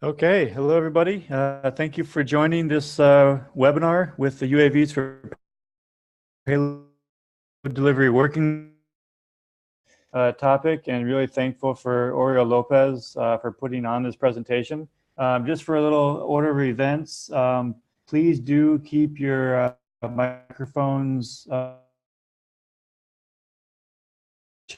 Okay, hello everybody. Thank you for joining this webinar with the UAVs for Payload Delivery Working topic, and really thankful for Oriol Lopez for putting on this presentation. Just for a little order of events, please do keep your microphones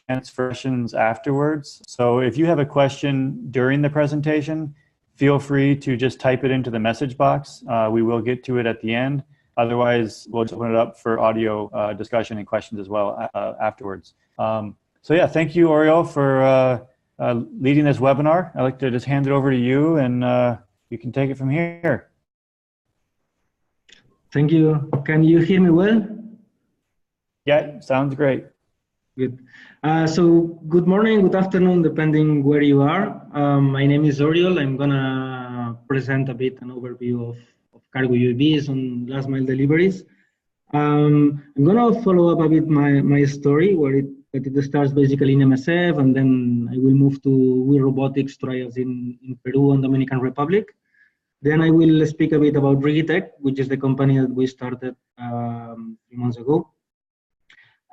chance for questions afterwards. So if you have a question during the presentation, feel free to just type it into the message box. We will get to it at the end. Otherwise, we'll just open it up for audio discussion and questions as well afterwards. So yeah, thank you, Oriol, for leading this webinar. I'd like to just hand it over to you, and you can take it from here. Thank you. Can you hear me well? Yeah, sounds great. Good. So good morning, good afternoon, depending where you are. My name is Oriol. I'm gonna present a bit an overview of cargo UAVs on last mile deliveries. I'm gonna follow up a bit my story where it starts basically in MSF, and then I will move to Wheel Robotics trials in Peru and Dominican Republic. Then I will speak a bit about Rigitech, which is the company that we started 3 months ago.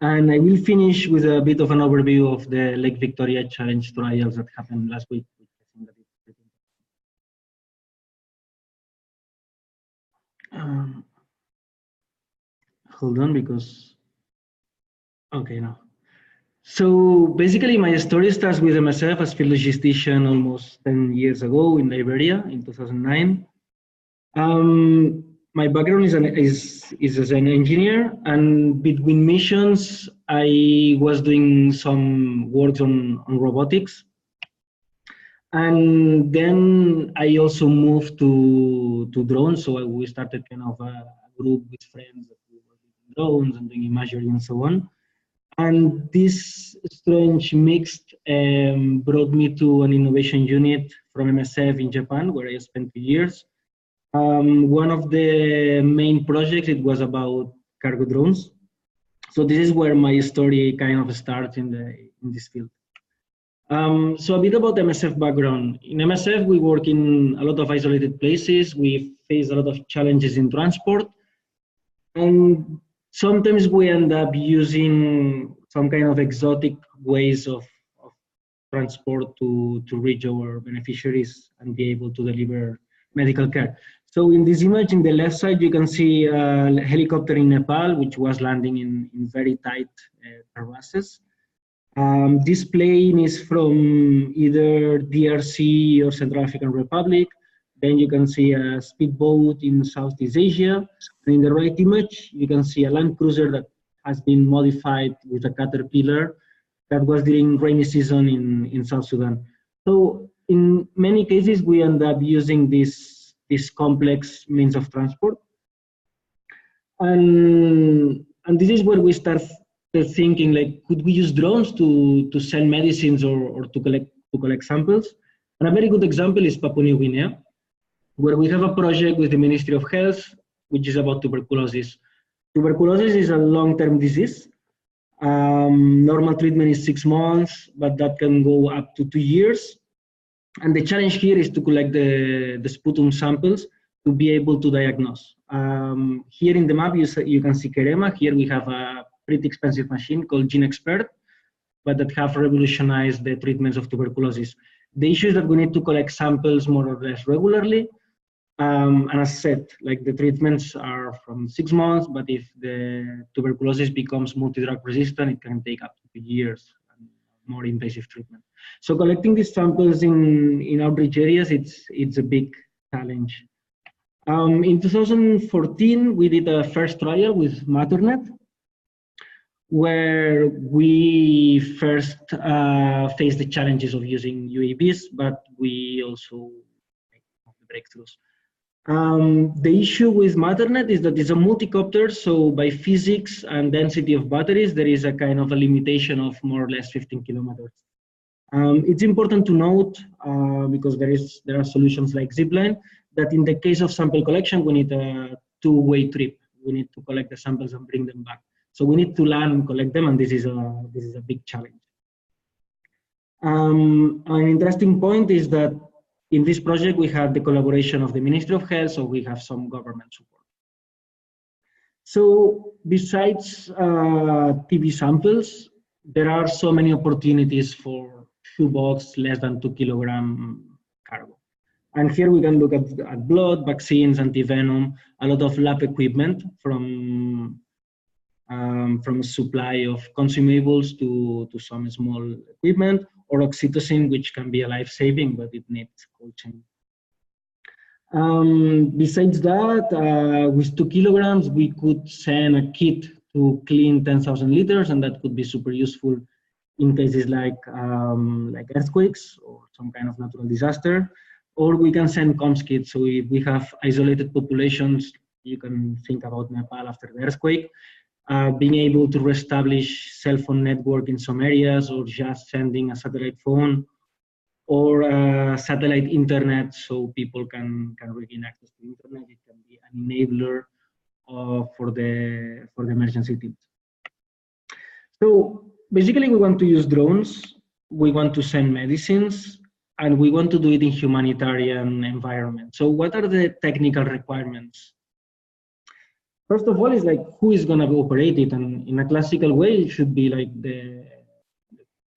And I will finish with a bit of an overview of the Lake Victoria Challenge trials that happened last week. Hold on, because, okay, now. So basically my story starts with MSF as field logistician almost 10 years ago in Liberia in 2009. My background is as an engineer, and between missions, I was doing some work on robotics. And then I also moved to drones. So we started kind of a group with friends that we were doing drones and doing imagery and so on. And this strange mix brought me to an innovation unit from MSF in Japan, where I spent 2 years. One of the main projects, it was about cargo drones. So this is where my story kind of starts in this field. So a bit about MSF background. In MSF, we work in a lot of isolated places. We face a lot of challenges in transport. And sometimes we end up using some kind of exotic ways of transport to reach our beneficiaries and be able to deliver medical care. So in this image, in the left side, you can see a helicopter in Nepal, which was landing in very tight terraces. This plane is from either DRC or Central African Republic. Then you can see a speedboat in Southeast Asia. And in the right image, you can see a Land Cruiser that has been modified with a Caterpillar that was during rainy season in South Sudan. So in many cases, we end up using this complex means of transport. And this is where we start thinking, like, could we use drones to send medicines or to collect samples? And a very good example is Papua New Guinea, where we have a project with the Ministry of Health, which is about tuberculosis. Tuberculosis is a long-term disease. Normal treatment is 6 months, but that can go up to 2 years. And the challenge here is to collect the sputum samples to be able to diagnose. Here in the map, you can see Kerema. Here we have a pretty expensive machine called GeneXpert, but that have revolutionized the treatments of tuberculosis. The issue is that we need to collect samples more or less regularly. And as said, like, the treatments are from 6 months, but if the tuberculosis becomes multi-drug resistant, it can take up to 2 years and more invasive treatment. So collecting these samples in outreach areas, it's a big challenge. In 2014, we did a first trial with Matternet, where we first faced the challenges of using UAVs, but we also make the breakthroughs. The issue with Matternet is that it's a multi-copter, so by physics and density of batteries, there is a kind of a limitation of more or less 15 kilometers. It's important to note, because there are solutions like Zipline, that in the case of sample collection, we need a two-way trip. We need to collect the samples and bring them back. So we need to land and collect them, and this is a big challenge. An interesting point is that In this project, we have the collaboration of the Ministry of Health, so we have some government support. So besides TB samples, there are so many opportunities for shoebox less than 2 kilogram cargo. And here we can look at blood, vaccines, antivenom, a lot of lab equipment from a supply of consumables to some small equipment, or oxytocin, which can be a life-saving, but it needs cold chain. Besides that, with 2 kilograms, we could send a kit to clean 10,000 liters, and that could be super useful in cases like earthquakes or some kind of natural disaster. Or we can send comms kits. So if we have isolated populations, you can think about Nepal after the earthquake, being able to reestablish cell phone network in some areas, or just sending a satellite phone or satellite internet so people can regain access to internet. It can be an enabler for the emergency teams. So basically we want to use drones, we want to send medicines, and we want to do it in humanitarian environment. So what are the technical requirements? First of all, is like who is going to operate it, and in a classical way, it should be like the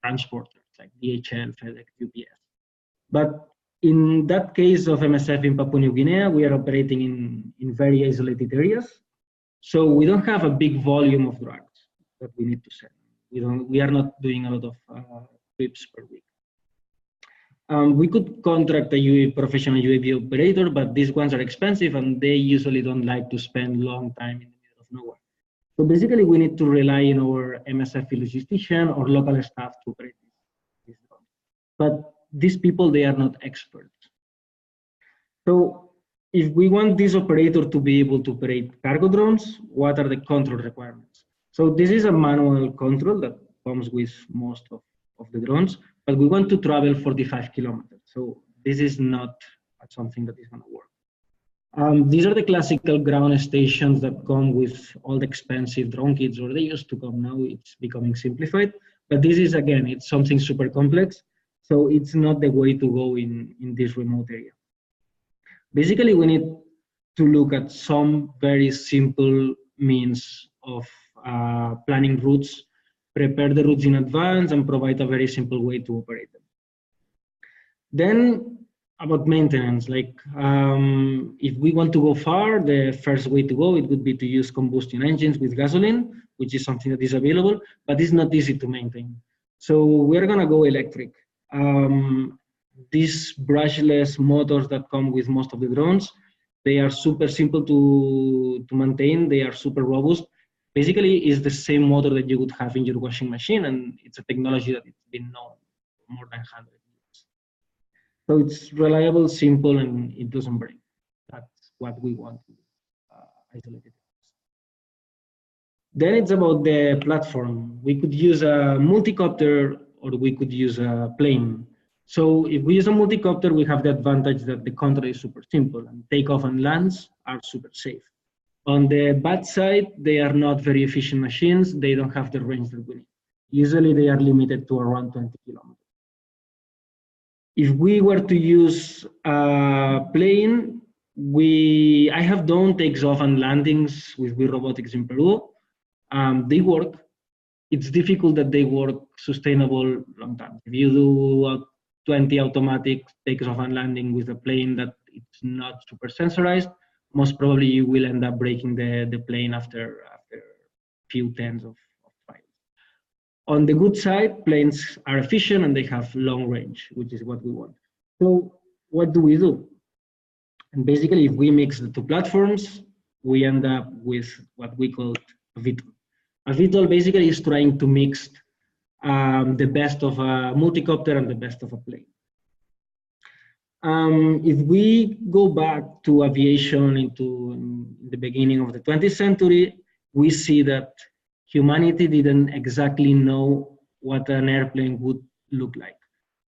transporters, like DHL, FedEx, UPS. But in that case of MSF in Papua New Guinea, we are operating in very isolated areas. So we don't have a big volume of drugs that we need to send. We are not doing a lot of trips per week. We could contract a professional UAV operator, but these ones are expensive and they usually don't like to spend long time in the middle of nowhere. So basically we need to rely on our MSF logistician or local staff to operate these drones. But these people, they are not experts. So if we want this operator to be able to operate cargo drones, what are the control requirements? So this is a manual control that comes with most of the drones, but we want to travel 45 kilometers. So this is not something that is going to work. These are the classical ground stations that come with all the expensive drone kits, or they used to come. Now it's becoming simplified. But this is, again, it's something super complex. So it's not the way to go in this remote area. Basically, we need to look at some very simple means of planning routes, prepare the routes in advance, and provide a very simple way to operate them. Then about maintenance, like if we want to go far, the first way to go, it would be to use combustion engines with gasoline, which is something that is available, but it's not easy to maintain. So we're gonna go electric. These brushless motors that come with most of the drones, they are super simple to maintain, they are super robust. Basically, it's the same motor that you would have in your washing machine, and it's a technology that it's been known for more than 100 years. So it's reliable, simple, and it doesn't break. That's what we want to isolate it. Then it's about the platform. We could use a multicopter or we could use a plane. So if we use a multicopter, we have the advantage that the control is super simple and takeoff and lands are super safe. On the bad side, they are not very efficient machines. They don't have the range that we need. Usually they are limited to around 20 kilometers. If we were to use a plane, I have done takes off and landings with Robotics in Peru. They work. It's difficult that they work sustainable long time. If you do a 20 automatic takes off and landing with a plane that it's not super sensorized, most probably you will end up breaking the plane after a few tens of miles. On the good side, planes are efficient and they have long range, which is what we want. So what do we do? And basically, if we mix the two platforms, we end up with what we call a VTOL. A VTOL basically is trying to mix the best of a multicopter and the best of a plane. If we go back to aviation in the beginning of the 20th century, we see that humanity didn't exactly know what an airplane would look like.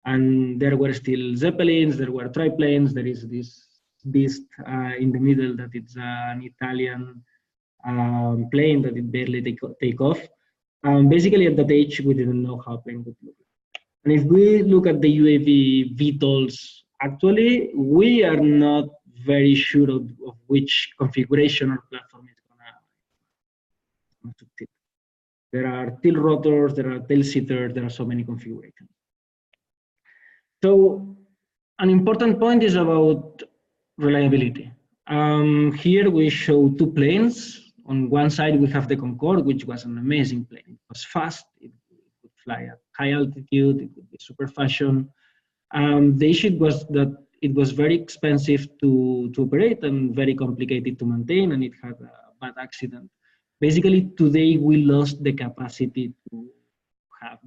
And there were still Zeppelins, there were triplanes, there is this beast in the middle that it's an Italian plane that it barely take off. Basically at that age, we didn't know how a plane would look like. And if we look at the UAV VTOLs actually, we are not very sure of which configuration or platform is going to succeed. There are tail rotors, there are tail seaters, there are so many configurations. So an important point is about reliability. Here we show two planes. On one side, we have the Concorde, which was an amazing plane. It was fast, it could fly at high altitude, it could be super fashion. The issue was that it was very expensive to operate and very complicated to maintain, and it had a bad accident. Basically, today we lost the capacity to have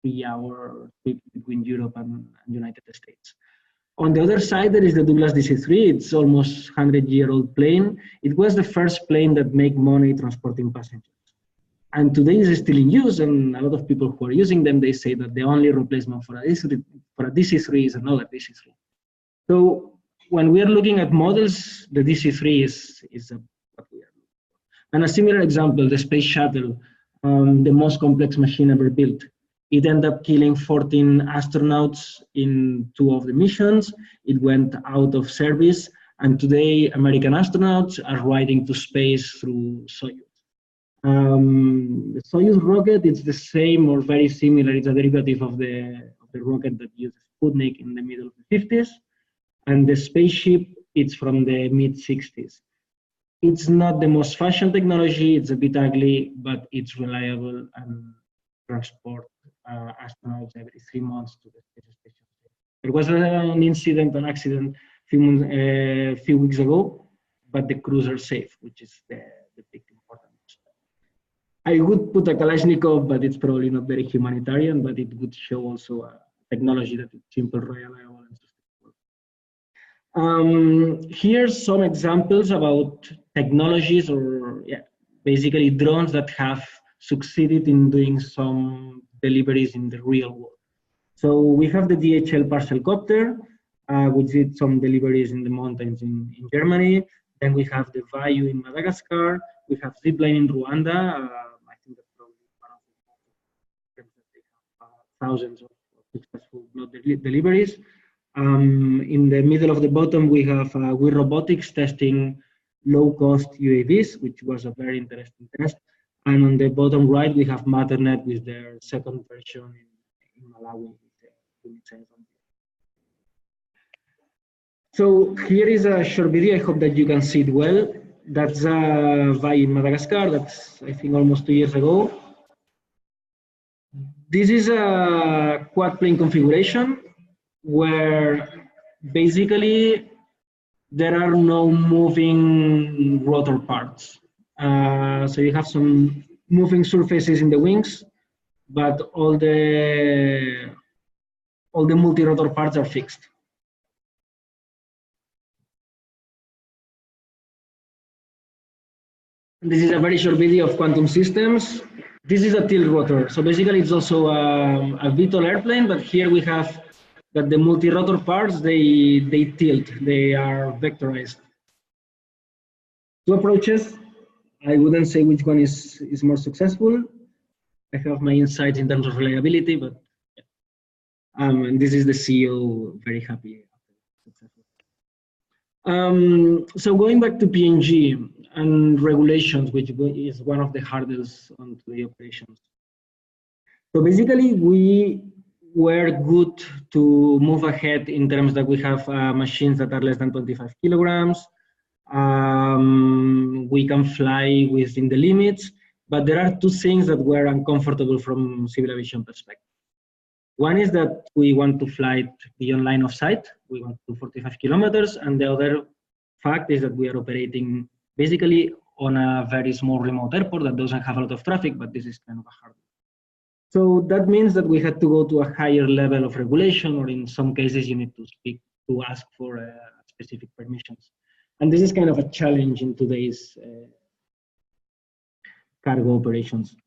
3-hour trip between Europe and United States. On the other side, there is the Douglas DC-3. It's almost 100-year-old plane. It was the first plane that made money transporting passengers. And today it's still in use, and a lot of people who are using them, they say that the only replacement for a DC-3 is another DC-3. So when we are looking at models, the DC-3 is what we are looking for. And a similar example, the Space Shuttle, the most complex machine ever built. It ended up killing 14 astronauts in 2 of the missions. It went out of service, and today American astronauts are riding to space through Soyuz. The Soyuz rocket is the same or very similar. It's a derivative of the rocket that used Sputnik in the middle of the 50s. And the spaceship, it's from the mid-60s. It's not the most fashion technology. It's a bit ugly, but it's reliable and transport astronauts every 3 months to the space station. There was an accident a few weeks ago, but the crews are safe, which is the big important. I would put a Kalashnikov, but it's probably not very humanitarian, but it would show also a technology that is simple, reliable, and sustainable. Here's some examples about technologies or basically drones that have succeeded in doing some deliveries in the real world. So we have the DHL parcel copter, which did some deliveries in the mountains in Germany. Then we have the Vayu in Madagascar. We have Zipline in Rwanda. I think that's probably one of the that they have thousands of successful deliveries. In the middle of the bottom, we have We Robotics testing low-cost UAVs, which was a very interesting test. And on the bottom right, we have Matternet with their second version in Malawi. So here is a short video. I hope that you can see it well. That's Vayu in Madagascar. That's, I think, almost 2 years ago. This is a quad plane configuration where basically there are no moving rotor parts. So you have some moving surfaces in the wings, but all the multi-rotor parts are fixed. This is a very short video of Quantum Systems. This is a tilt rotor. So basically it's also a VTOL airplane, but here we have that the multi-rotor parts, they tilt, they are vectorized. 2 approaches. I wouldn't say which one is more successful. I have my insights in terms of reliability, but and this is the CEO very happy. So going back to PNG and regulations, which is one of the hurdles onto the operations. So basically, we were good to move ahead in terms that we have machines that are less than 25 kilograms. We can fly within the limits, but there are 2 things that were uncomfortable from civil aviation perspective. One is that we want to fly beyond line of sight. We want to 45 kilometers. And the other fact is that we are operating basically on a very small remote airport that doesn't have a lot of traffic, but this is kind of a hard. So that means that we had to go to a higher level of regulation, or in some cases you need to ask for specific permissions. And this is kind of a challenge in today's cargo operations.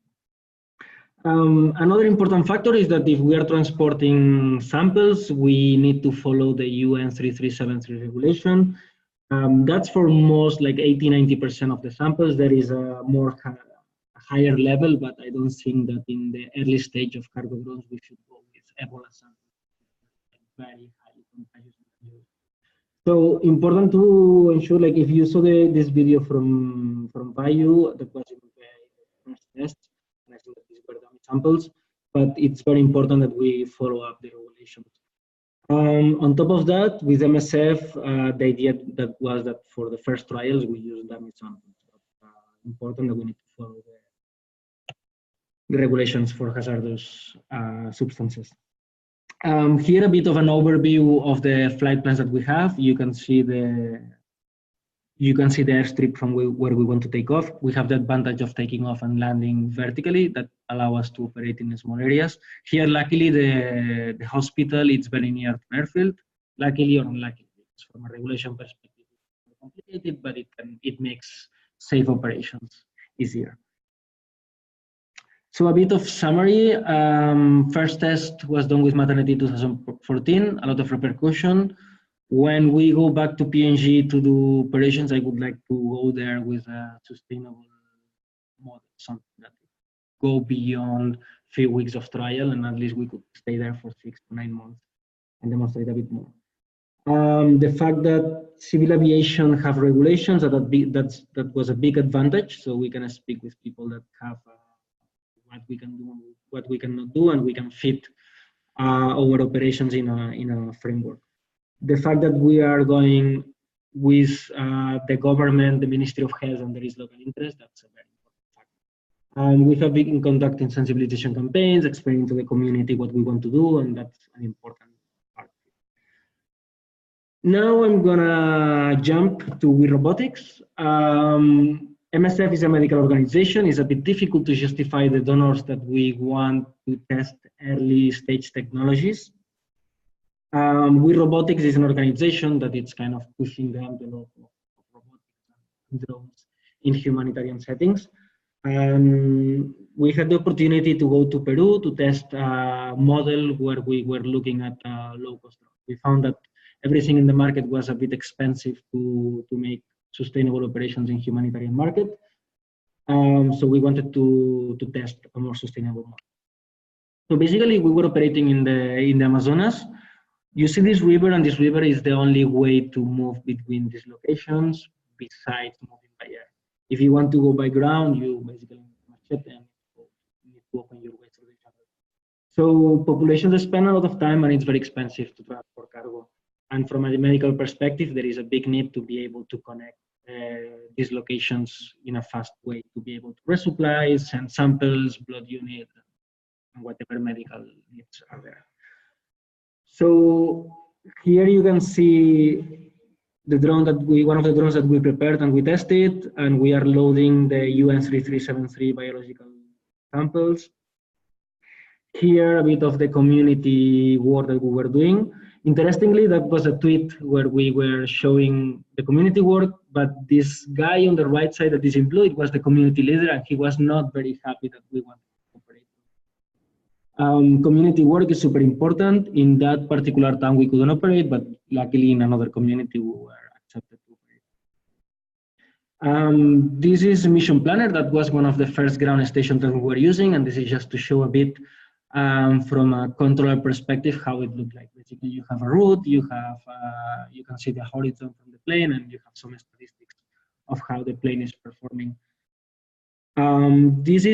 Another important factor is that if we are transporting samples, we need to follow the UN 3373 regulation. That's for most, like 80–90% of the samples. There is a higher level, but I don't think that in the early stage of cargo drones we should go with Ebola samples. Very highly contagious. So important to ensure, like if you saw this video from Vayu, that was in the first test, and I think that these were dummy samples, but it's very important that we follow up the regulations. On top of that, with MSF, the idea that was that for the first trials, we use dummy samples. Important that we need to follow the regulations for hazardous substances. Here a bit of an overview of the flight plans that we have. You can see the airstrip from where we want to take off. We have the advantage of taking off and landing vertically that allow us to operate in small areas. Here, luckily, the hospital is very near to an airfield. Luckily or unluckily, from a regulation perspective, it's complicated, but it makes safe operations easier. So a bit of summary. First test was done with Maternity 2014, a lot of repercussion. When we go back to PNG to do operations, I would like to go there with a sustainable model, something that go beyond a few weeks of trial, and at least we could stay there for 6 to 9 months and demonstrate a bit more. The fact that civil aviation have regulations, that was a big advantage. So we can speak with people that have what we can do, what we cannot do, and we can fit our operations in a framework. The fact that we are going with the government, the Ministry of Health, and there is local interest, that's a very important factor. We have been conducting sensibilization campaigns, explaining to the community what we want to do, and that's an important part. Now I'm gonna jump to We Robotics. MSF is a medical organization. It's a bit difficult to justify the donors that we want to test early stage technologies. We Robotics is an organization that it's kind of pushing the envelope of robotics and drones in humanitarian settings. We had the opportunity to go to Peru to test a model where we were looking at low-cost drones. We found that everything in the market was a bit expensive to make sustainable operations in humanitarian market. So we wanted to test a more sustainable model. So basically, we were operating in the Amazonas. You see this river, and this river is the only way to move between these locations besides moving by air. If you want to go by ground, you basically machete and you need to open your way through the jungle. So populations spend a lot of time, and it's very expensive to transport cargo. And from a medical perspective, there is a big need to be able to connect these locations in a fast way, to be able to resupply, send samples, blood unit, and whatever medical needs are there. So here you can see the drone that one of the drones that we prepared and we tested, and we are loading the UN3373 biological samples. Here, a bit of the community work that we were doing. Interestingly, that was a tweet where we were showing the community work, but this guy on the right side that is in blue, it was the community leader, and he was not very happy that we wanted to operate. Community work is super important. In that particular town, we couldn't operate, but luckily in another community, we were accepted to operate. This is Mission Planner. That was one of the first ground stations that we were using, and this is just to show a bit from a controller perspective how it looked like. Basically, you have a route, you can see the horizon from the plane, and you have some statistics of how the plane is performing. This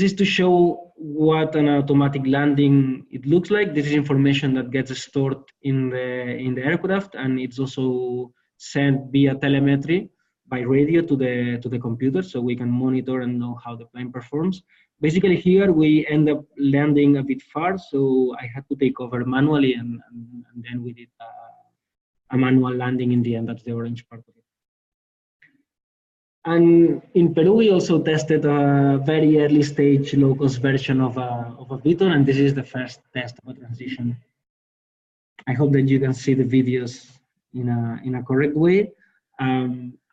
is to show what an automatic landing it looks like. This is information that gets stored in the aircraft, and it's also sent via telemetry by radio to the computer, so we can monitor and know how the plane performs. Basically, here we end up landing a bit far, so I had to take over manually, and then we did a manual landing in the end. That's the orange part of it. And in Peru, we also tested a very early stage low-cost version of a VTOL, and this is the first test of a transition. I hope that you can see the videos in a correct way.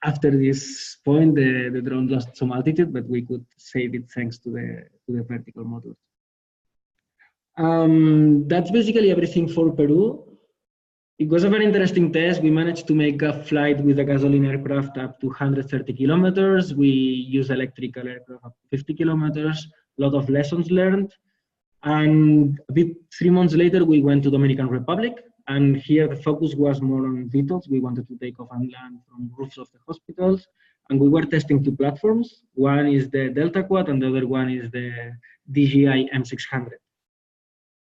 After this point, the drone lost some altitude, but we could save it thanks to the vertical models. That's basically everything for Peru. It was a very interesting test. We managed to make a flight with a gasoline aircraft up to 130 kilometers. We use electrical aircraft up to 50 kilometers, a lot of lessons learned. And a bit 3 months later, we went to Dominican Republic. And here the focus was more on VTOLs. We wanted to take off and land from roofs of the hospitals. And we were testing two platforms. One is the Delta Quad and the other one is the DJI M600.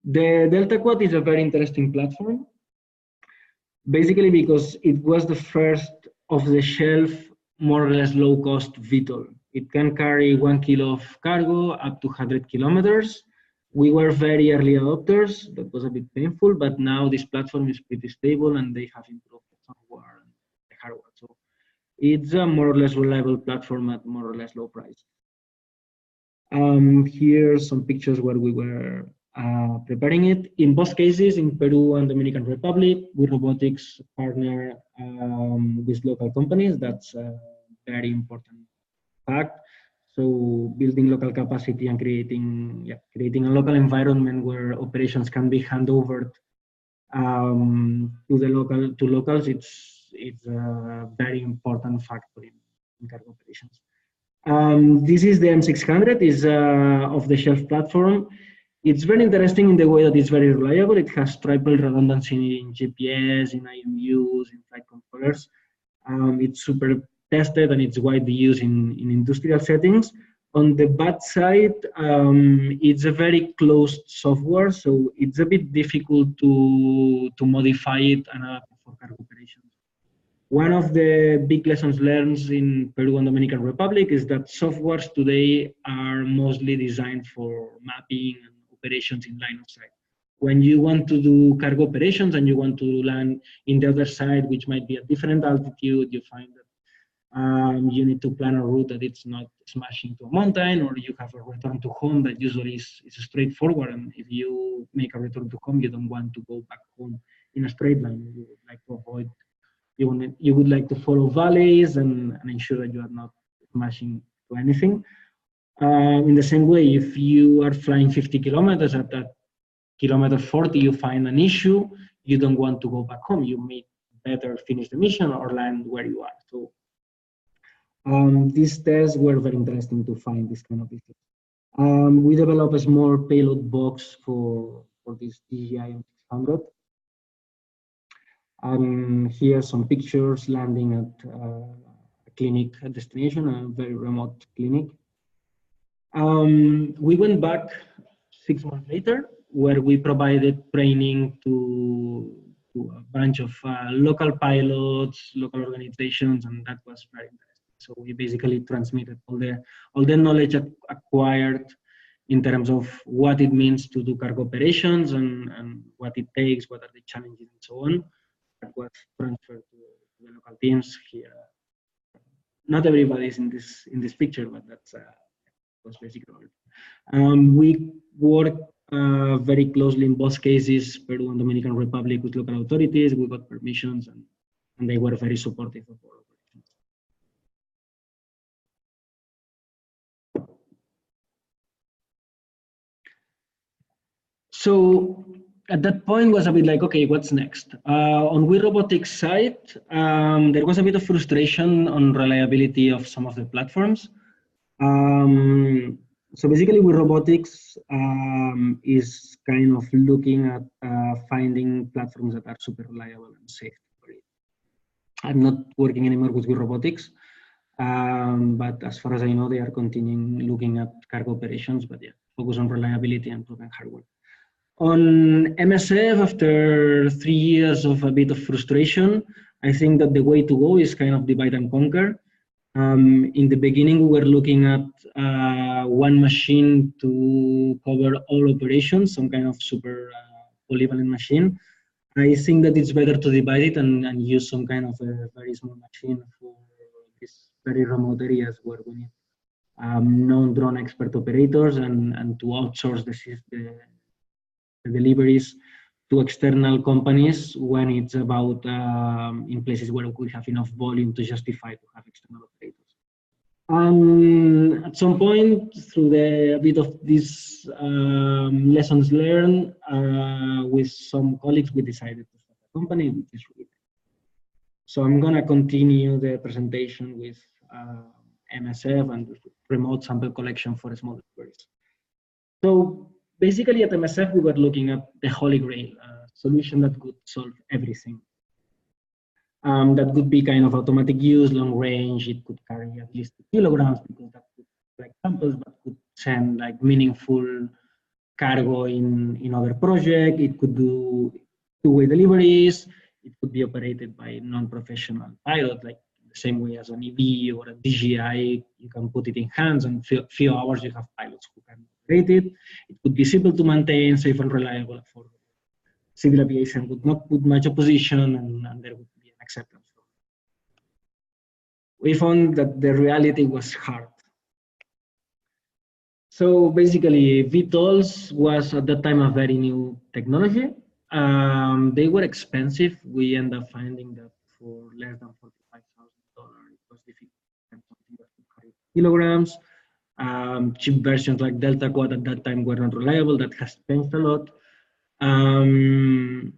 The Delta Quad is a very interesting platform, basically because it was the first off-the-shelf, more or less low-cost VTOL. It can carry 1 kilo of cargo up to 100 kilometers. We were very early adopters. That was a bit painful, but now this platform is pretty stable and they have improved the software and the hardware. So it's a more or less reliable platform at more or less low price. Here are some pictures where we were preparing it. In both cases, in Peru and Dominican Republic, We Robotics partner with local companies. That's a very important fact. So building local capacity and creating a local environment where operations can be handed over to locals. It's a very important factor in cargo operations. This is the M600. Is off-the-shelf platform. It's very interesting in the way that it's very reliable. It has triple redundancy in GPS, in IMUs, in flight controllers. It's super tested and it's widely used in industrial settings. On the bad side, it's a very closed software, so it's a bit difficult to modify it and adapt it for cargo operations. One of the big lessons learned in Peru and Dominican Republic is that softwares today are mostly designed for mapping and operations in line of sight. When you want to do cargo operations and you want to land in the other side, which might be a different altitude, you find that you need to plan a route that it's not smashing to a mountain, or you have a return to home that usually is straightforward. And if you make a return to home, you don't want to go back home in a straight line. You would like to avoid, you would like to follow valleys and ensure that you are not smashing to anything. In the same way, if you are flying 50 kilometers at that kilometer 40, you find an issue, you don't want to go back home. You may better finish the mission or land where you are. So these tests were very interesting to find this kind of issues. We developed a small payload box for this DJI M600. Here are some pictures landing at a clinic destination, a very remote clinic. We went back 6 months later, where we provided training to a bunch of local pilots, local organizations, and that was very interesting. So we basically transmitted all the knowledge acquired in terms of what it means to do cargo operations and what it takes, what are the challenges, and so on. That was transferred to the local teams here. Not everybody is in this picture, but that's was basically all. We worked very closely in both cases, Peru and Dominican Republic, with local authorities. We got permissions, and they were very supportive of our operations. So at that point was a bit like, okay, what's next? On We Robotics side, there was a bit of frustration on reliability of some of the platforms. So basically, We Robotics is kind of looking at finding platforms that are super reliable and safe. I'm not working anymore with We Robotics, but as far as I know, they are continuing looking at cargo operations, but yeah, focus on reliability and proven hardware. On MSF, after 3 years of a bit of frustration, I think that the way to go is kind of divide and conquer. In the beginning, we were looking at one machine to cover all operations, some kind of super polyvalent machine. I think that it's better to divide it and use some kind of a very small machine for these very remote areas where we need non-drone expert operators and to outsource the deliveries to external companies when it's about in places where we have enough volume to justify to have external operators. At some point, through a bit of these lessons learned with some colleagues, we decided to start a company, which is really. So I'm gonna continue the presentation with MSF and remote sample collection for small deliveries. So basically at MSF, we were looking at the Holy Grail, solution that could solve everything. That could be kind of automatic use, long range. It could carry at least 2 kilograms because that could like samples, but could send like meaningful cargo in other project. It could do two-way deliveries. It could be operated by non-professional pilot, like the same way as an EV or a DJI. You can put it in hands, and few hours you have pilots who can operate it. It could be simple to maintain, safe and reliable. For civil aviation would not put much opposition, and there would be an acceptance. We found that the reality was hard. So basically, VTOLs was at that time a very new technology. They were expensive. We ended up finding that for less than $45,000, it was difficult to find something that could carry kilograms. Cheap versions like Delta Quad at that time were not reliable. That has changed a lot. And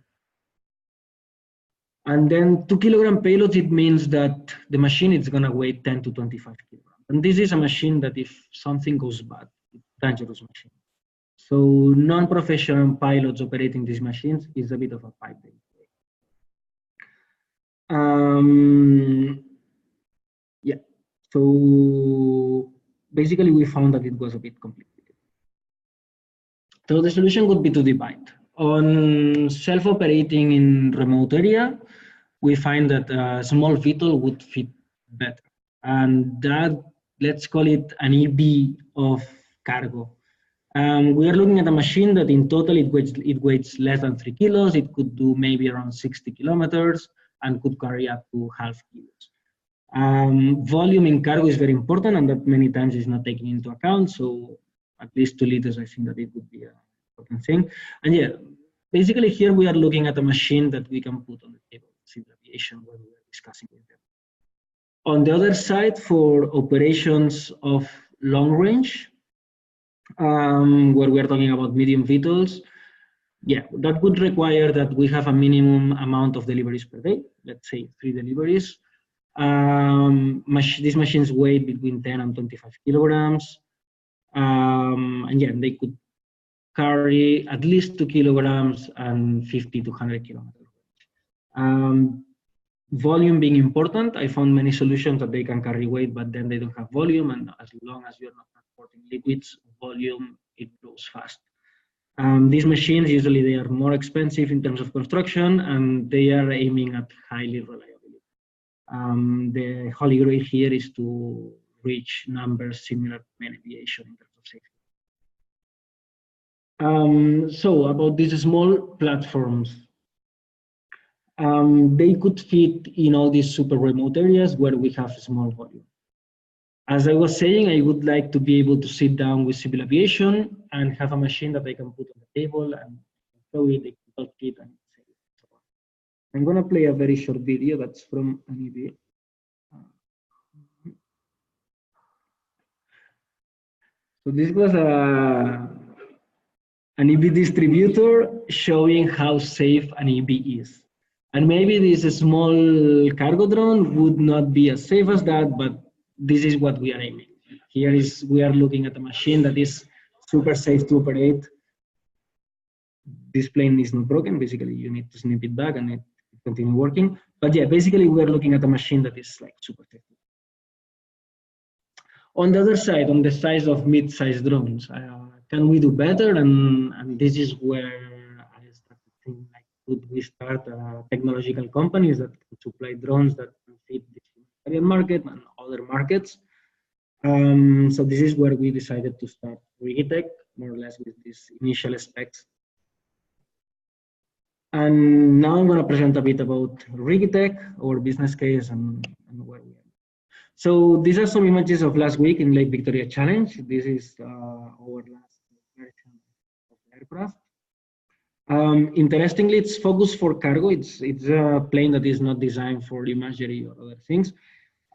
then 2 kilogram payloads, it means that the machine is going to weigh 10 to 25 kilograms. And this is a machine that if something goes bad, it's a dangerous machine. So non-professional pilots operating these machines is a bit of a pipe dream. Yeah, so basically we found that it was a bit complicated. So the solution would be to divide. On self-operating in remote area, we find that a small VTOL would fit better. And that, let's call it an EB of cargo. We are looking at a machine that in total it weighs less than 3 kilos. It could do maybe around 60 kilometers and could carry up to half kilos. Volume in cargo is very important, and that many times is not taken into account. So at least 2 liters, I think that it would be a important thing. And yeah, basically here we are looking at a machine that we can put on the table, civil aviation, when we are discussing with them. On the other side, for operations of long range, where we are talking about medium VTOLs, yeah, that would require that we have a minimum amount of deliveries per day, let's say 3 deliveries. These machines weigh between 10 and 25 kilograms. And yeah, they could carry at least 2 kilograms and 50 to 100 kilometers. Volume being important, I found many solutions that they can carry weight, but then they don't have volume. And as long as you're not transporting liquids, volume, it grows fast. These machines, usually they are more expensive in terms of construction, and they are aiming at highly reliability. The holy grail here is to reach numbers similar to main aviation in terms of safety. So about these small platforms, they could fit in all these super remote areas where we have small volume. As I was saying, I would like to be able to sit down with civil aviation and have a machine that I can put on the table and show it, they can touch it, and so on. I'm going to play a very short video that's from an EV. So this was an EV distributor showing how safe an EV is. And maybe this small cargo drone would not be as safe as that, but this is what we are aiming. Here is, we are looking at a machine that is super safe to operate. This plane is not broken. Basically, you need to snip it back and it continue working. But yeah, basically, we are looking at a machine that is like super safe. On the other side, on the size of mid-sized drones, can we do better? And this is where I started thinking, like, could we start technological companies that can supply drones that can fit the Italian market and other markets? So this is where we decided to start Rigitech, more or less with these initial specs. And now I'm going to present a bit about Rigitech, our business case, and where we are. So these are some images of last week in Lake Victoria Challenge. This is our last version of the aircraft. Interestingly, it's focused for cargo. It's a plane that is not designed for imagery or other things.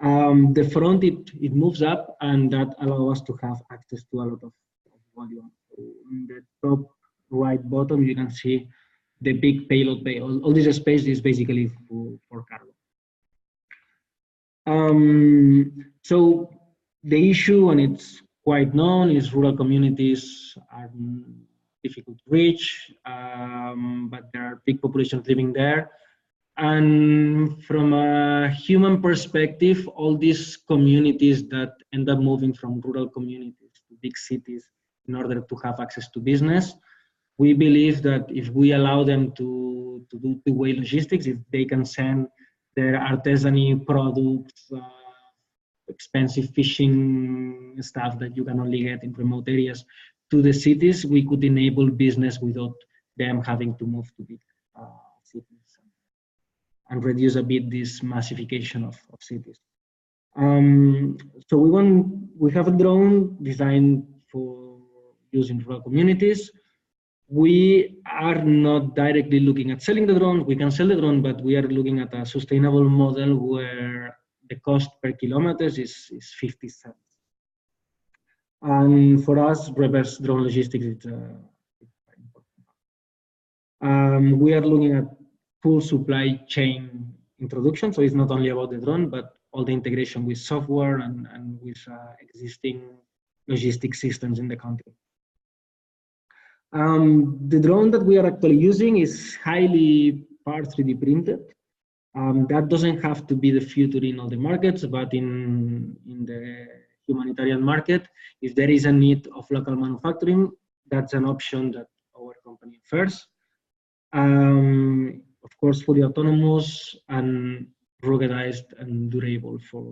The front, it moves up, and that allows us to have access to a lot of volume. In the top right bottom, you can see the big payload bay. All this space is basically for cargo. So the issue, and it's quite known, is rural communities are difficult to reach, but there are big populations living there. And from a human perspective, all these communities that end up moving from rural communities to big cities in order to have access to business, we believe that if we allow them to do two-way logistics, if they can send their artisanal products, expensive fishing stuff that you can only get in remote areas to the cities, we could enable business without them having to move to big cities and reduce a bit this massification of cities. So we have a drone designed for use in rural communities. We are not directly looking at selling the drone. We can sell the drone, but we are looking at a sustainable model where the cost per kilometer is 50 cents. And for us, reverse drone logistics is very important. We are looking at full supply chain introduction. So it's not only about the drone, but all the integration with software and with existing logistic systems in the country. The drone that we are actually using is highly part 3D printed. That doesn't have to be the future in all the markets, but in the humanitarian market, if there is a need of local manufacturing, that's an option that our company offers. Of course, fully autonomous and ruggedized and durable for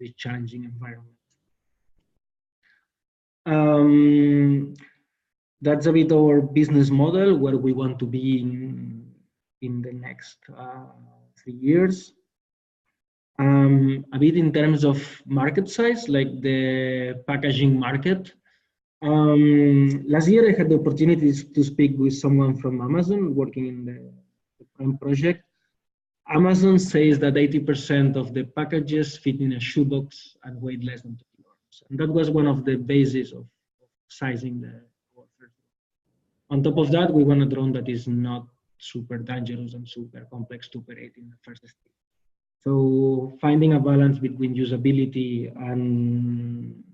the challenging environment. That's a bit our business model, where we want to be in the next 3 years. A bit in terms of market size, like the packaging market. Last year, I had the opportunity to speak with someone from Amazon working in the Prime project. Amazon says that 80% of the packages fit in a shoebox and weigh less than 2 kilograms. And that was one of the bases of sizing the warfare. On top of that, we want a drone that is not super dangerous and super complex to operate in the first stage. So finding a balance between usability and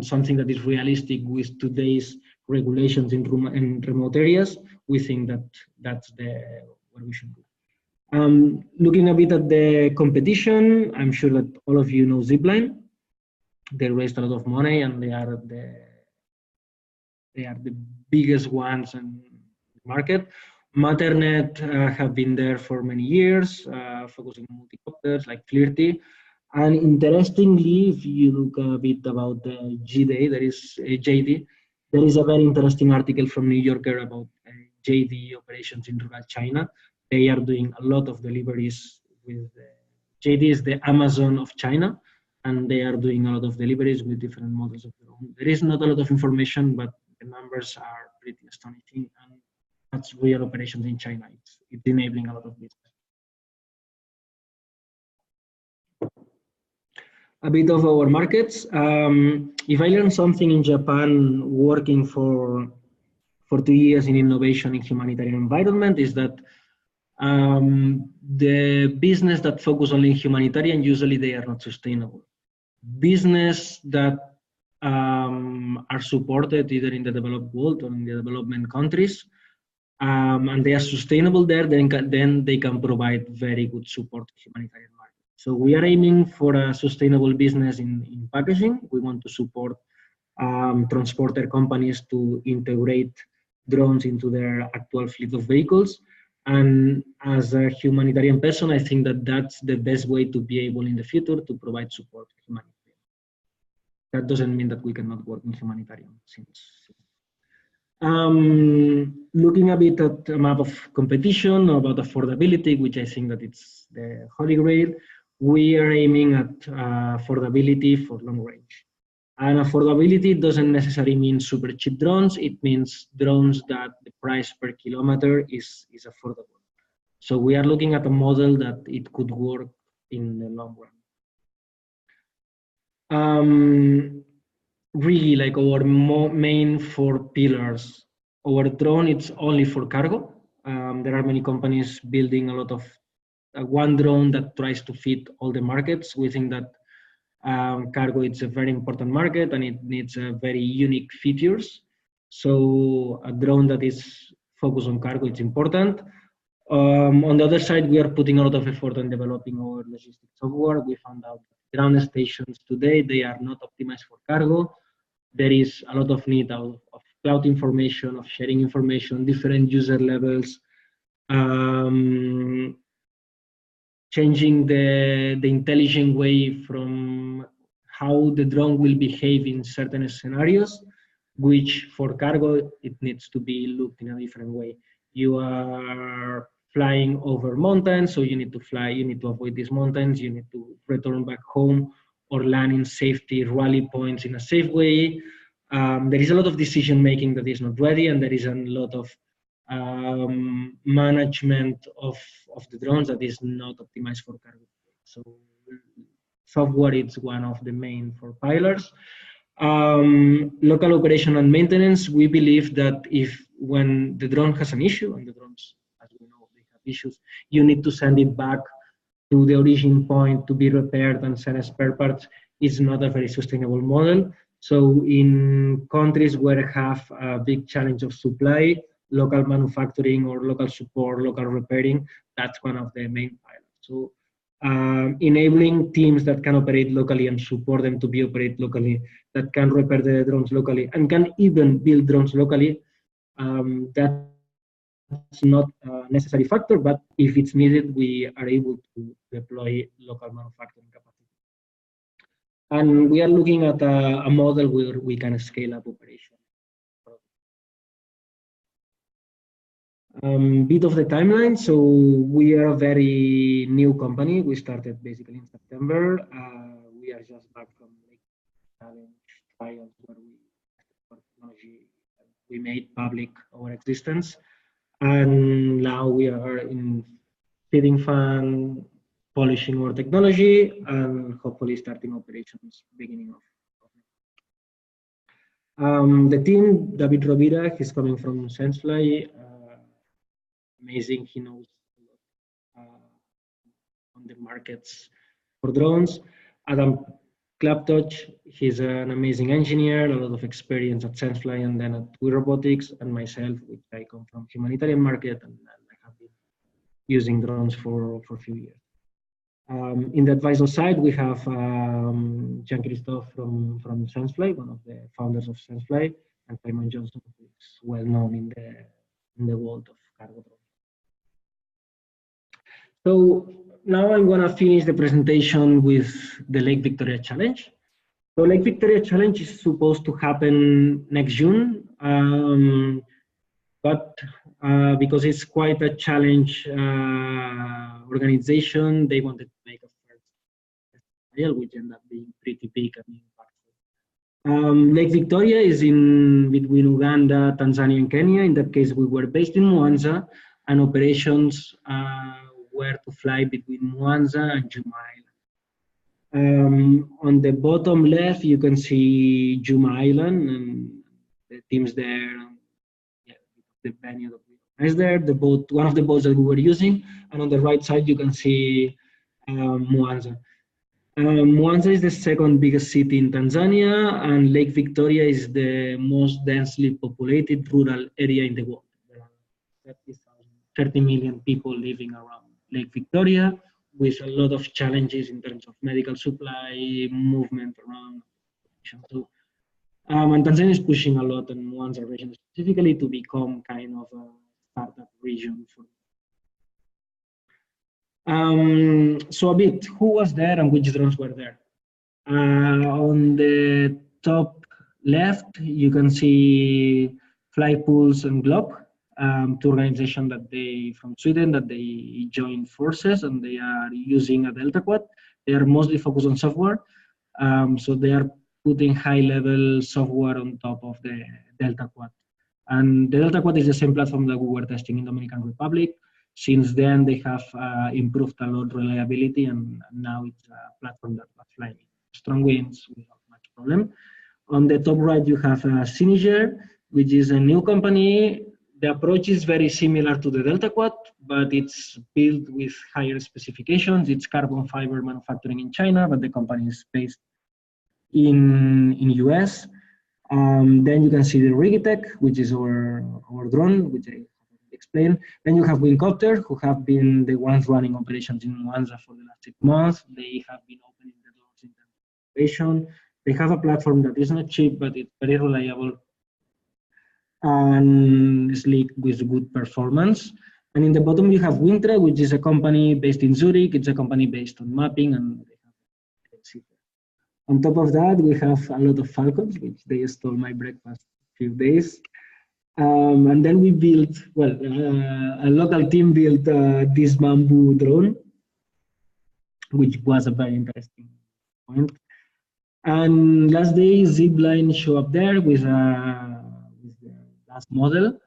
something that is realistic with today's regulations in remote areas, we think that that's what we should do. Looking a bit at the competition, I'm sure that all of you know Zipline. They raised a lot of money, and they are the biggest ones in the market. Matternet have been there for many years, focusing on multicopters like Flirty. And interestingly, if you look a bit about the JD, there is a very interesting article from New Yorker about JD operations in rural China. They are doing a lot of deliveries with JD is the Amazon of China, and they are doing a lot of deliveries with different models of their own. There is not a lot of information, but the numbers are pretty astonishing, and that's real operations in China. It's enabling a lot of business. A bit of our markets. If I learned something in Japan working for 2 years in innovation in humanitarian environment, is that the business that focus only in humanitarian, usually they are not sustainable. Business that are supported either in the developed world or in the development countries, and they are sustainable there, then they can provide very good support to humanitarian market. So we are aiming for a sustainable business in packaging. We want to support transporter companies to integrate drones into their actual fleet of vehicles. And as a humanitarian person, I think that that's the best way to be able in the future to provide support to humanitarian. That doesn't mean that we cannot work in humanitarian. Looking a bit at a map of competition about affordability, which I think that it's the holy grail, we are aiming at affordability for long range. And affordability doesn't necessarily mean super cheap drones. It means drones that the price per kilometer is affordable. So we are looking at a model that it could work in the long run. Really, like our main 4 pillars. Our drone, it's only for cargo. There are many companies building a lot of one drone that tries to fit all the markets. We think that cargo, it's a very important market and it needs very unique features. So a drone that is focused on cargo, it's important. On the other side, we are putting a lot of effort on developing our logistics software. We found out that ground stations today, they are not optimized for cargo. There is a lot of need of cloud information, of sharing information, different user levels, changing the intelligent way from how the drone will behave in certain scenarios, which for cargo, it needs to be looked in a different way. You are flying over mountains, so you need to avoid these mountains, you need to return back home or land in safety rally points in a safe way. There is a lot of decision making that is not ready, and there is a lot of management of the drones that is not optimized for cargo. So software is one of the main four pillars. Local operation and maintenance, we believe that when the drone has an issue, and the drones, as we know, they have issues, you need to send it back to the origin point to be repaired and send spare parts, is not a very sustainable model. So in countries where have a big challenge of supply, local manufacturing or local support, local repairing, that's one of the main pillars. So enabling teams that can operate locally and support them to be operate locally, that can repair the drones locally and can even build drones locally, that's not a necessary factor, but if it's needed, we are able to deploy local manufacturing capacity. And we are looking at a model where we can scale up operation. Bit of the timeline. So we are a very new company. We started basically in September. We are just back from challenge trials where we made public our existence. And now we are in feeding fund, polishing our technology, and hopefully starting operations beginning of. The team, David Rovira, he's coming from Sensefly. Amazing, he knows on the markets for drones. Adam Klaptoch, he's an amazing engineer, a lot of experience at Sensefly and then at We Robotics, and myself, which I come from humanitarian market, and I have been using drones for a few years. In the advisor side, we have Jean-Christophe from Sensefly, one of the founders of Sensefly, and Simon Johnson, who is well known in the world of cargo drones. So now I'm going to finish the presentation with the Lake Victoria Challenge. So Lake Victoria Challenge is supposed to happen next June, but because it's quite a challenge organization, they wanted to make a first trial, which ended up being pretty big and impactful. Lake Victoria is in between Uganda, Tanzania, and Kenya. In that case, we were based in Mwanza, and operations were to fly between Mwanza and Juma Island. On the bottom left, you can see Juma Island and the teams there. Yeah, the venue that we organized there, the boat, one of the boats that we were using, and on the right side, you can see Mwanza. Mwanza is the second biggest city in Tanzania, and Lake Victoria is the most densely populated rural area in the world. There are 30 million people living around Lake Victoria, with a lot of challenges in terms of medical supply, movement around. So, and Tanzania is pushing a lot in Mwanza region specifically to become kind of a startup region for. So a bit, who was there and which drones were there? On the top left, you can see Flypulse and Glock, two organizations that from Sweden that they joined forces, and they are using a Delta Quad. They are mostly focused on software, so they are putting high-level software on top of the Delta Quad. And the Delta Quad is the same platform that we were testing in Dominican Republic. Since then, they have improved a lot reliability, and now it's a platform that was flying strong winds without much problem. On the top right, you have Cyniger, which is a new company. The approach is very similar to the Delta Quad, but it's built with higher specifications. It's carbon fiber manufacturing in China, but the company is based in US. Then you can see the Rigitech, which is our drone, which I explained. Then you have Wingcopter, who have been the ones running operations in Mwanza for the last 6 months. They have been opening the doors in terms of operation. They have a platform that is not cheap, but it's very reliable and sleek with good performance. And in the bottom, you have Wintre, which is a company based in Zurich. It's a company based on mapping, and they have. On top of that, we have a lot of falcons, which they stole my breakfast a few days. And then we built, well, a local team built this bamboo drone, which was a very interesting point. And last day, Zipline show up there with the last model.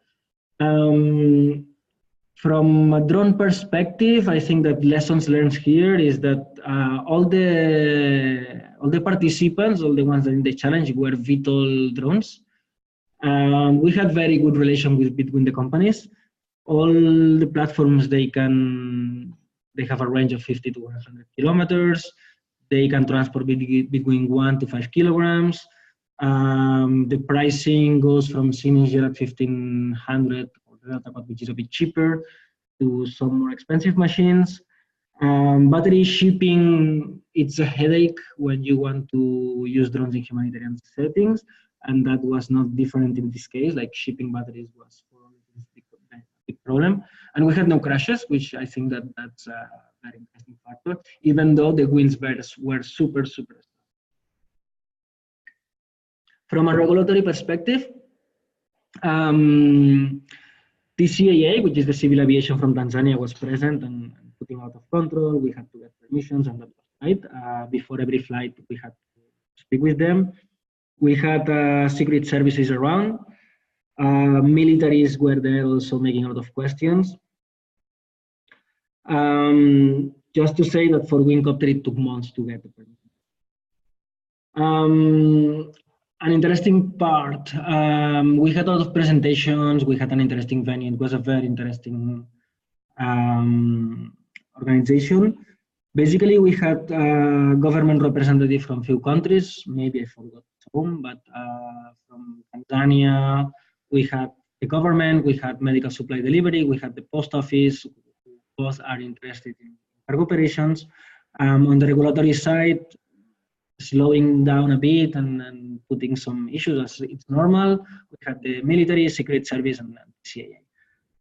From a drone perspective, I think that lessons learned here is that all the participants, all the ones that in the challenge, were VTOL drones. We had very good relation between the companies. All the platforms, they have a range of 50 to 100 kilometers. They can transport between 1 to 5 kilograms. The pricing goes from Cynosure at 1,500, or Deltapad, which is a bit cheaper, to some more expensive machines. Battery shipping, it's a headache when you want to use drones in humanitarian settings, and that was not different in this case. Like, shipping batteries was for a big problem. And we had no crashes, which I think that's a very interesting factor, even though the winds were super, super strong. From a regulatory perspective, TCAA, which is the civil aviation from Tanzania, was present and putting out of control. We had to get permissions, and that was right. Before every flight, we had to speak with them. We had secret services around. Militaries were there also making a lot of questions. Just to say that for Wingcopter, it took months to get the permission. An interesting part, we had a lot of presentations, we had an interesting venue. It was a very interesting organization. Basically, we had government representatives from few countries, maybe I forgot some, but from Tanzania, we had the government, we had medical supply delivery, we had the post office, both are interested in cargo operations. On the regulatory side, slowing down a bit and putting some issues as it's normal. We had the military, secret service, and CIA.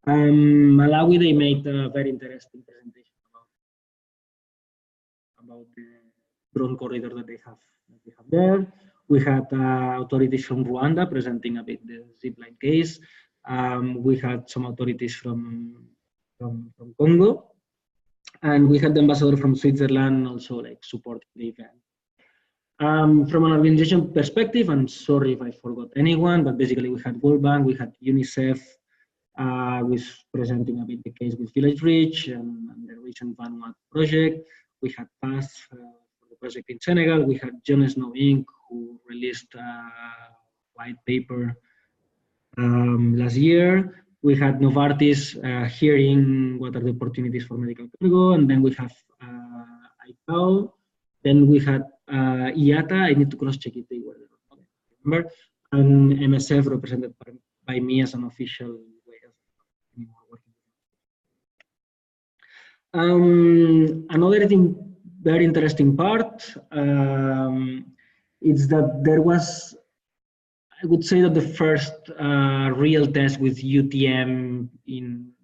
Malawi, they made a very interesting presentation about the drone corridor that they have there. We had authorities from Rwanda presenting a bit the Zipline case. We had some authorities from Congo, and we had the ambassador from Switzerland also like supporting the event. From an organization perspective, I'm sorry if I forgot anyone, but basically we had World Bank, we had UNICEF, with presenting a bit the case with Village Reach and the recent Vanuatu project. We had PASS for the project in Senegal. We had Jon Snow Inc., who released a white paper last year. We had Novartis hearing what are the opportunities for medical cargo, and then we have ICAO. Then we had IATA, I need to cross-check if they were there or not, remember, and MSF represented by me as an official way of working. Another very interesting part is that there was, I would say that the first real test with UTM in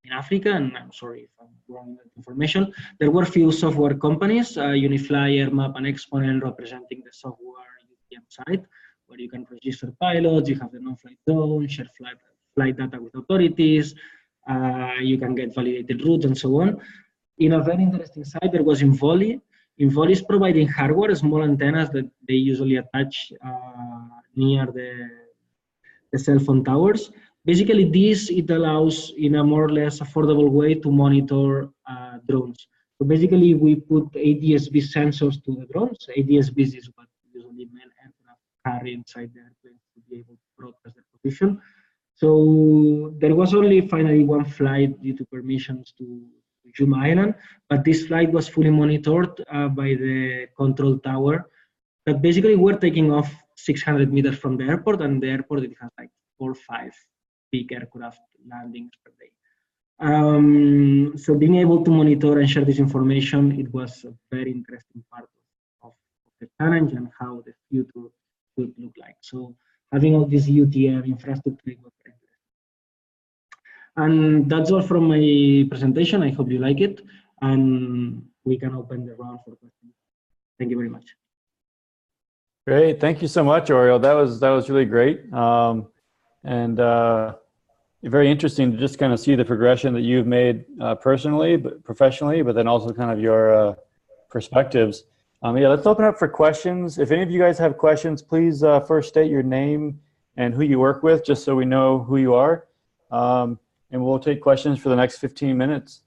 Africa, and I'm sorry if I'm wrong with information, there were few software companies, Uniflyer, Map, and Exponent representing the software UTM side, where you can register pilots, you have the non-flight zone, share flight data with authorities, you can get validated routes and so on. In a very interesting side, there was Involi. Involi is providing hardware, small antennas that they usually attach near the cell phone towers. Basically, it allows in a more or less affordable way to monitor drones. So basically, we put ADS-B sensors to the drones. ADS-B is what usually men aircraft carry inside the airplane to be able to broadcast their position. So there was only finally one flight due to permissions to Juma Island, but this flight was fully monitored by the control tower that basically we're taking off 600 meters from the airport, and the airport, it has like 4 or 5 big aircraft landings per day. So being able to monitor and share this information, it was a very interesting part of the challenge and how the future could look like. So having all this UTM infrastructure was very interesting. And that's all from my presentation. I hope you like it, and we can open the round for questions. Thank you very much. Great, thank you so much, Oriol. That was really great, and very interesting to just kind of see the progression that you've made personally, but professionally, but then also kind of your perspectives. Yeah, let's open up for questions. If any of you guys have questions, please first state your name and who you work with, just so we know who you are. And we'll take questions for the next 15 minutes.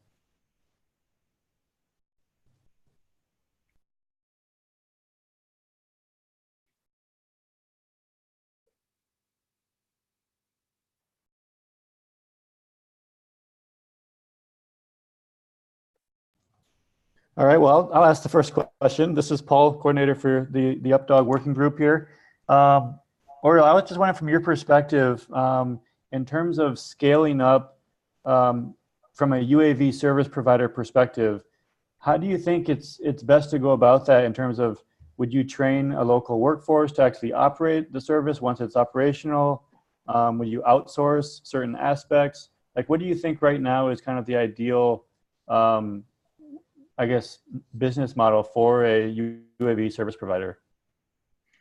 All right, well, I'll ask the first question. This is Paul, coordinator for the UpDog working group here. Oriol, I was just wondering from your perspective, in terms of scaling up from a UAV service provider perspective, how do you think it's best to go about that in terms of, would you train a local workforce to actually operate the service once it's operational? Would you outsource certain aspects? Like, what do you think right now is kind of the ideal I guess, business model for a UAV service provider?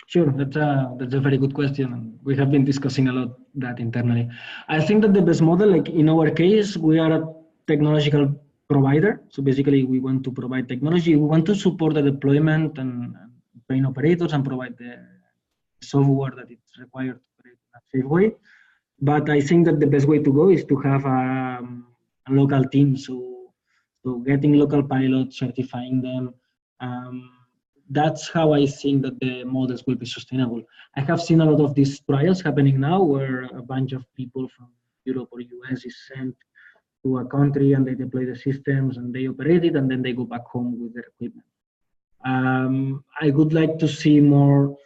Sure, that's a very good question. We have been discussing a lot that internally. I think that the best model, like in our case, we are a technological provider. So basically, we want to provide technology. We want to support the deployment and train operators and provide the software that it's required to operate in a safe way. But I think that the best way to go is to have a local team. So getting local pilots, certifying them, that's how I think that the models will be sustainable. I have seen a lot of these trials happening now where a bunch of people from Europe or US is sent to a country and they deploy the systems and they operate it and then they go back home with their equipment. I would like to see more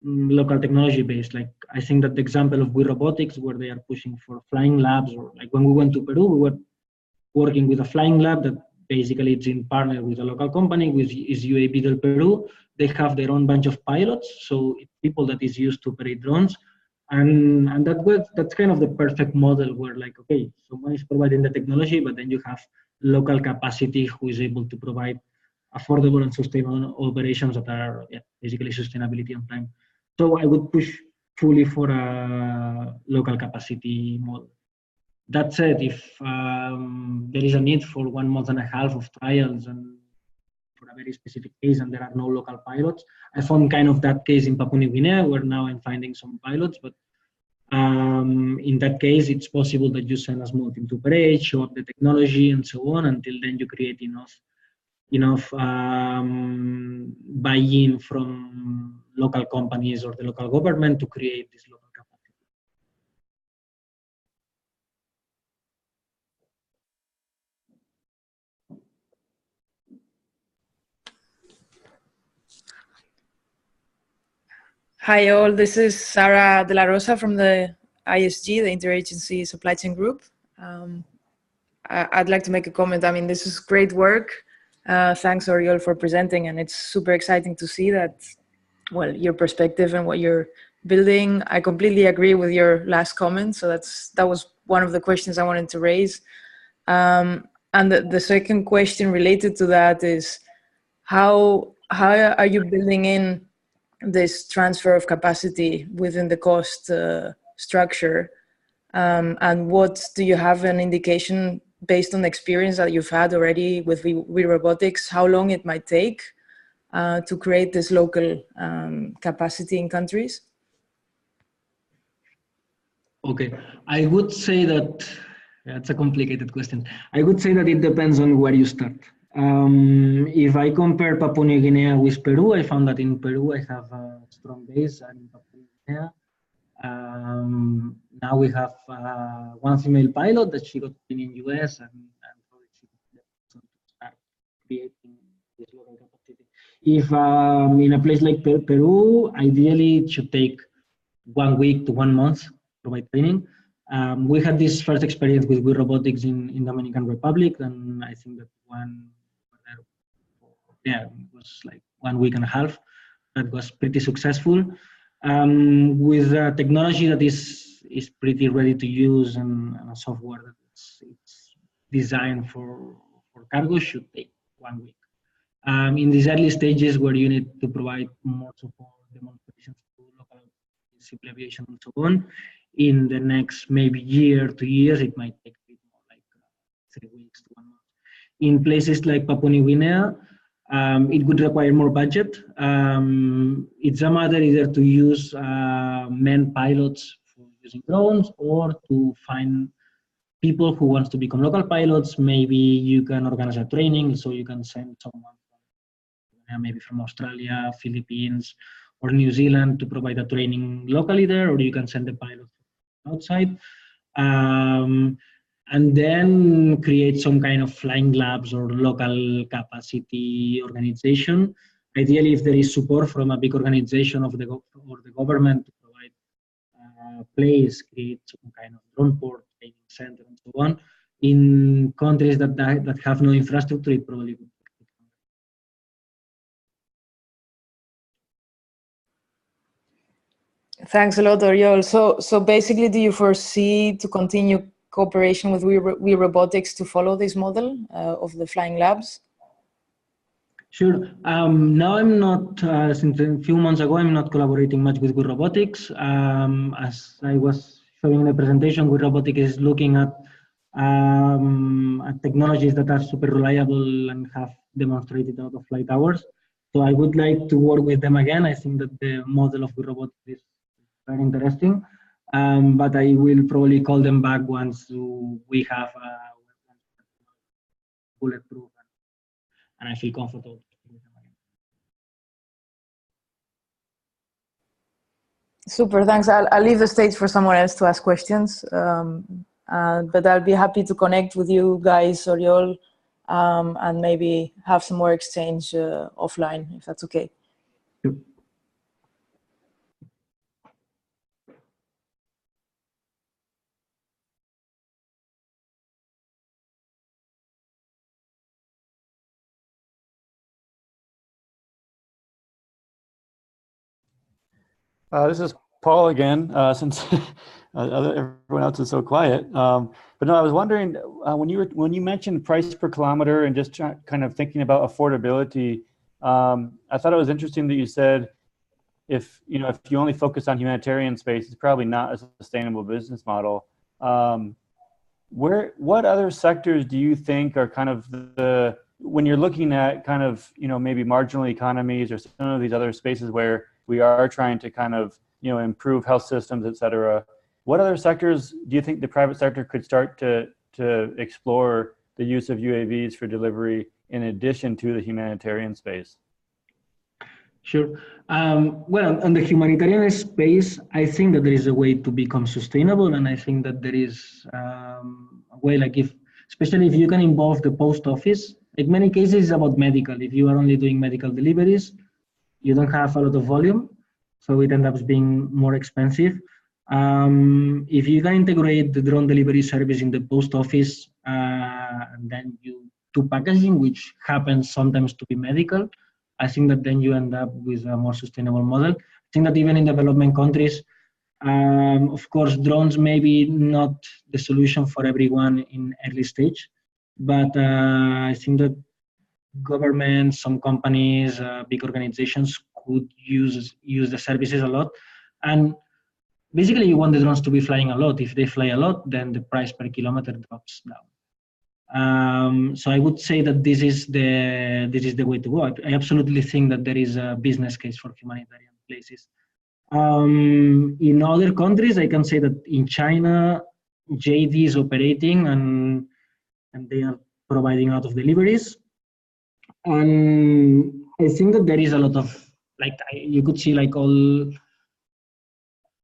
local technology based. Like I think that the example of We Robotics, where they are pushing for flying labs, or like when we went to Peru, we were working with a flying lab that basically it's in partner with a local company, which is UAV del Peru. They have their own bunch of pilots, so it's people that is used to operate drones. And that's kind of the perfect model where like, okay, someone is providing the technology, but then you have local capacity who is able to provide affordable and sustainable operations that are basically sustainability on time. So I would push fully for a local capacity model. That said, if there is a need for 1.5 months of trials and for a very specific case and there are no local pilots, I found kind of that case in Papua New Guinea where now I'm finding some pilots, but in that case, it's possible that you send a small team to operate, show up the technology and so on, until then you create enough buy-in from local companies or the local government to create this local capacity. Hi all, this is Sara De La Rosa from the ISG, the Interagency Supply Chain Group. I'd like to make a comment. I mean, this is great work. Thanks, Oriol, for presenting, and it's super exciting to see that, well, your perspective and what you're building. I completely agree with your last comment, so that was one of the questions I wanted to raise. And the second question related to that is, how are you building in this transfer of capacity within the cost structure? And what do you have an indication based on the experience that you've had already with We Robotics, how long it might take to create this local capacity in countries? Okay, I would say that, it's a complicated question. I would say that it depends on where you start. If I compare Papua New Guinea with Peru, I found that in Peru I have a strong base, and in Papua New Guinea, now we have one female pilot that she got in US, and probably she to start creating this local capacity. If in a place like Peru, ideally it should take 1 week to 1 month to provide training. We had this first experience with We Robotics in Dominican Republic, and I think that it was like 1 week and a half. That was pretty successful. With technology that is pretty ready to use and a software that it's designed for cargo should take 1 week. In these early stages where you need to provide more support, demonstrations to local civil aviation and so on, in the next maybe year, 2 years, it might take a bit more, like 3 weeks to 1 month. In places like Papua New Guinea, it would require more budget. It's a matter either to use manned pilots for using drones or to find people who wants to become local pilots. Maybe you can organize a training, so you can send someone maybe from Australia, Philippines, or New Zealand to provide a training locally there, or you can send the pilot outside. And then create some kind of flying labs or local capacity organization. Ideally, if there is support from a big organization or the government to provide a place, create some kind of drone port, training center, and so on. In countries that have no infrastructure, it probably would. Thanks a lot, Oriol. So basically, do you foresee to continue cooperation with We Robotics to follow this model of the flying labs? Sure. Now I'm not, since a few months ago, I'm not collaborating much with We Robotics. As I was showing in the presentation, We Robotics is looking at technologies that are super reliable and have demonstrated a lot of flight hours. So I would like to work with them again. I think that the model of We Robotics is very interesting. But I will probably call them back once we have bulletproof and I feel comfortable with them again. Super, thanks. I'll leave the stage for someone else to ask questions. But I'll be happy to connect with you guys, Oriol, and maybe have some more exchange offline, if that's okay. Sure. This is Paul again, since everyone else is so quiet. But no, I was wondering, when you mentioned price per kilometer and just kind of thinking about affordability, I thought it was interesting that you said if you only focus on humanitarian space, it's probably not a sustainable business model. What other sectors do you think are kind of when you're looking at kind of maybe marginal economies or some of these other spaces where we are trying to kind of improve health systems, et cetera, what other sectors do you think the private sector could start to explore the use of UAVs for delivery in addition to the humanitarian space? Sure. Well, on the humanitarian space, I think that there is a way to become sustainable, and I think that there is a way, like especially if you can involve the post office. In many cases, it's about medical. If you are only doing medical deliveries, you don't have a lot of volume, so it ends up being more expensive. If you can integrate the drone delivery service in the post office, and then you do packaging, which happens sometimes to be medical, I think that then you end up with a more sustainable model. I think that even in development countries, of course, drones may be not the solution for everyone in early stage, but I think that governments, some companies, big organizations could use the services a lot. And basically, you want the drones to be flying a lot. If they fly a lot, then the price per kilometer drops down. So I would say that this is the way to go. I absolutely think that there is a business case for humanitarian places. In other countries, I can say that in China, JD is operating and they are providing a lot of deliveries. And I think that there is a lot of, you could see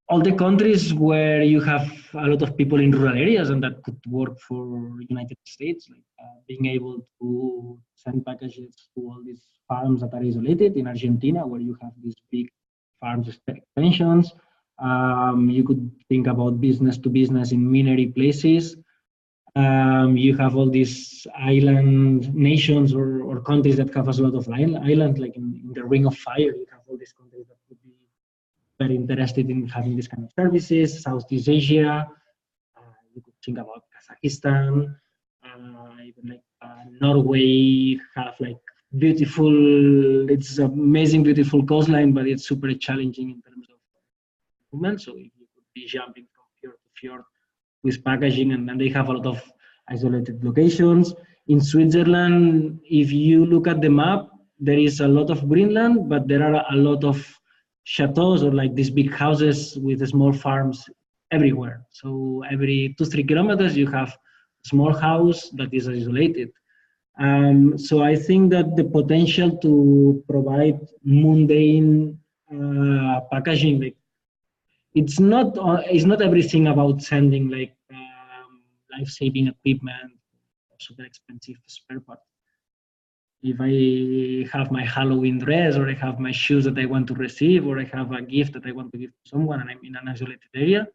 all the countries where you have a lot of people in rural areas, and that could work for United States, like being able to send packages to all these farms that are isolated in Argentina, where you have these big farms extensions. You could think about business to business in minery places. You have all these island nations or countries that have a lot of islands, like in the Ring of Fire. You have all these countries that could be very interested in having this kind of services. Southeast Asia, you could think about Kazakhstan, even like Norway have like beautiful, it's amazing, beautiful coastline, but it's super challenging in terms of movement. So if you could be jumping from fjord to fjord with packaging, and then they have a lot of isolated locations. In Switzerland, if you look at the map, there is a lot of Greenland, but there are a lot of chateaus or like these big houses with small farms everywhere. So every 2-3 kilometers, you have a small house that is isolated. So I think that the potential to provide mundane packaging, like it's not everything about sending like life-saving equipment, super expensive spare part. If I have my Halloween dress, or I have my shoes that I want to receive, or I have a gift that I want to give to someone, and I'm in an isolated area,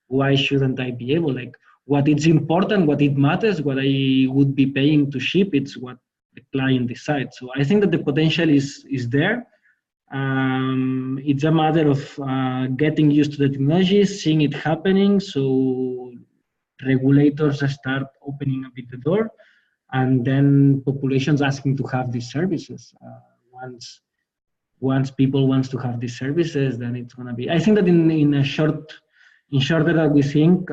why shouldn't I be able? Like, what is important, what it matters, what I would be paying to ship, it's what the client decides. So I think that the potential is there. It's a matter of getting used to the technology, seeing it happening, so regulators start opening a bit the door, and then populations asking to have these services. Once people wants to have these services, then it's gonna be. I think that in shorter than we think,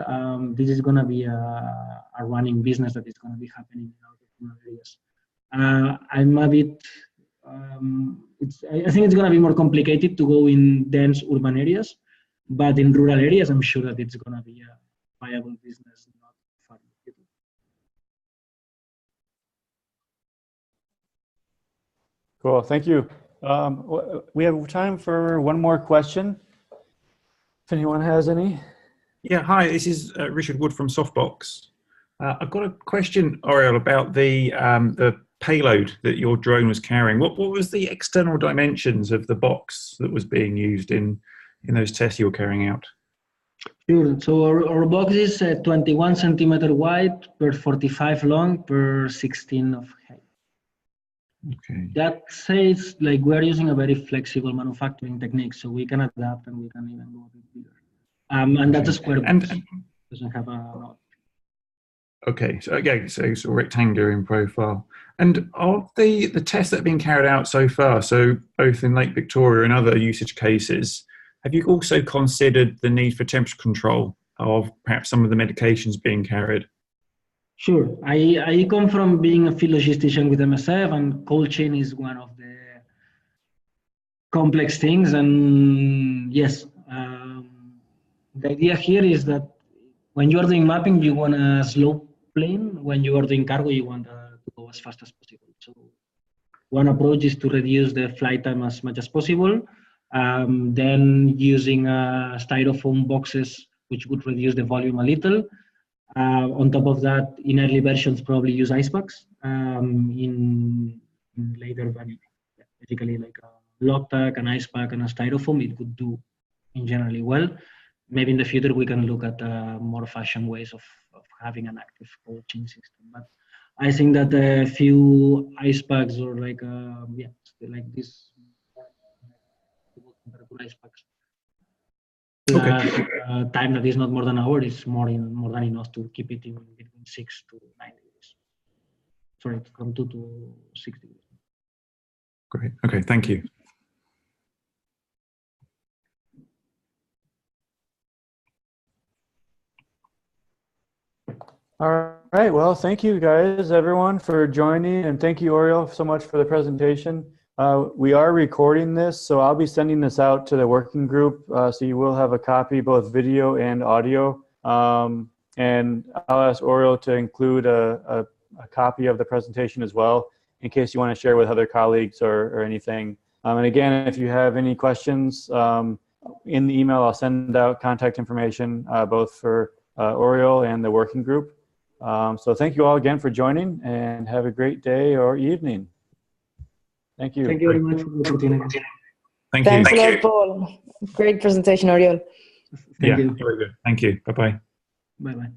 this is gonna be a running business that is gonna be happening in all different areas. I'm a bit. I think it's gonna be more complicated to go in dense urban areas, but in rural areas, I'm sure that it's gonna be a viable business. Not far in the future. Cool, thank you. We have time for one more question. If anyone has any. Yeah, hi, this is Richard Wood from Softbox. I've got a question, Oriol, about the payload that your drone was carrying. What was the external dimensions of the box that was being used in those tests you were carrying out? Sure. So our box is 21 centimeter wide per 45 long per 16 of height. Okay. That says like we're using a very flexible manufacturing technique, so we can adapt and we can even go a bit bigger. And that's a square box. It doesn't have a. Okay, so again, so it's rectangular in profile. And of the tests that have been carried out so far, so both in Lake Victoria and other usage cases, have you also considered the need for temperature control of perhaps some of the medications being carried? Sure. I come from being a field logistician with MSF, and cold chain is one of the complex things. And yes, the idea here is that when you are doing mapping, you want a slow plane. When you are doing cargo, you want to go as fast as possible. So one approach is to reduce the flight time as much as possible. Then using styrofoam boxes, which would reduce the volume a little. On top of that, in early versions, probably use ice packs. In later, basically like a Loctite, an ice pack, and a styrofoam, it would do in generally well. Maybe in the future we can look at more fashion ways of having an active cold chain system. But I think that a few ice packs or like this ice packs. Okay. Time that is not more than an hour is more than enough to keep it in between 6 to 9 degrees. Sorry, from 2 to 6 degrees. Great. Okay, thank you. All right, well, thank you guys, everyone, for joining, and thank you, Oriol, so much for the presentation. We are recording this, so I'll be sending this out to the working group, so you will have a copy, both video and audio. And I'll ask Oriol to include a copy of the presentation as well, in case you want to share with other colleagues or anything. And again, if you have any questions, in the email, I'll send out contact information, both for Oriol and the working group. So thank you all again for joining, and have a great day or evening. Thank you. Thank you very much for the opportunity. Thank Thanks you. a lot, Paul. Great presentation, Oriol. Thank you. Very good. Thank you. Bye-bye. Bye bye.